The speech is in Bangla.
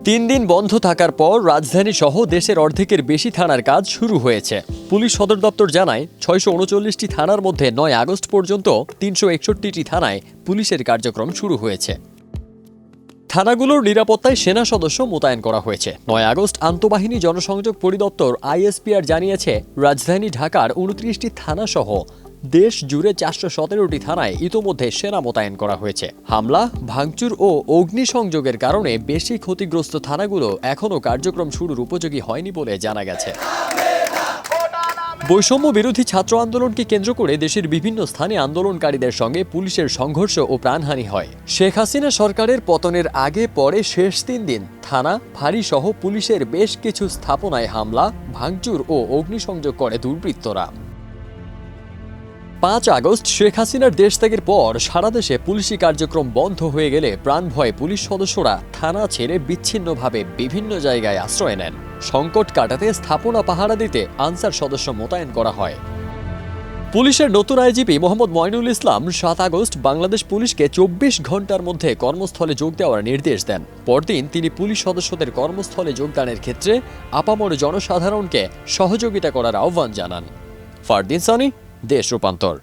3 দিন বন্ধ থাকার পর রাজধানী সহ দেশের অর্ধেকের বেশি থানার কাজ শুরু হয়েছে। পুলিশ সদর দপ্তর জানায় 639টি থানার মধ্যে 9 আগস্ট পর্যন্ত 361টি থানায় পুলিশের কার্যক্রম শুরু হয়েছে। থানাগুলোর নিরাপত্তায় সেনা সদস্য মোতায়েন করা হয়েছে। 9 আগস্ট আন্তঃবাহিনী জনসংযোগ পরিদপ্তর আইএসপিআর জানিয়েছে, রাজধানী ঢাকার 29টি থানা সহ দেশ জুড়ে 417টি থানায় ইতোমধ্যে সেনা মোতায়েন করা হয়েছে। হামলা, ভাঙচুর ও অগ্নিসংযোগের কারণে বেশি ক্ষতিগ্রস্ত থানাগুলো এখনও কার্যক্রম শুরুর উপযোগী হয়নি বলে জানা গেছে। বৈষম্য বিরোধী ছাত্র আন্দোলনকে কেন্দ্র করে দেশের বিভিন্ন স্থানে আন্দোলনকারীদের সঙ্গে পুলিশের সংঘর্ষ ও প্রাণহানি হয়। শেখ হাসিনা সরকারের পতনের আগে পরে শেষ 3 দিন থানা, ফাঁড়ি সহ পুলিশের বেশ কিছু স্থাপনায় হামলা, ভাঙচুর ও অগ্নিসংযোগ করে দুর্বৃত্তরা। 5 আগস্ট শেখ হাসিনার দেশ ত্যাগের পর সারা দেশে পুলিশি কার্যক্রম বন্ধ হয়ে গেলে প্রাণভয়ে পুলিশ সদস্যরা থানা ছেড়ে বিচ্ছিন্নভাবে বিভিন্ন জায়গায় আশ্রয় নেন। সংকট কাটাতে স্থাপনা পাহারা দিতে আনসার সদস্য মোতায়েন করা হয়। পুলিশের নতুন আইজিপি মোহাম্মদ মইনুল ইসলাম 7 আগস্ট বাংলাদেশ পুলিশকে 24 ঘন্টার মধ্যে কর্মস্থলে যোগ দেওয়ার নির্দেশ দেন। পরদিন তিনি পুলিশ সদস্যদের কর্মস্থলে যোগদানের ক্ষেত্রে আপামর জনসাধারণকে সহযোগিতা করার আহ্বান জানান। ফারদিন সানি, দেশ রূপান্তর।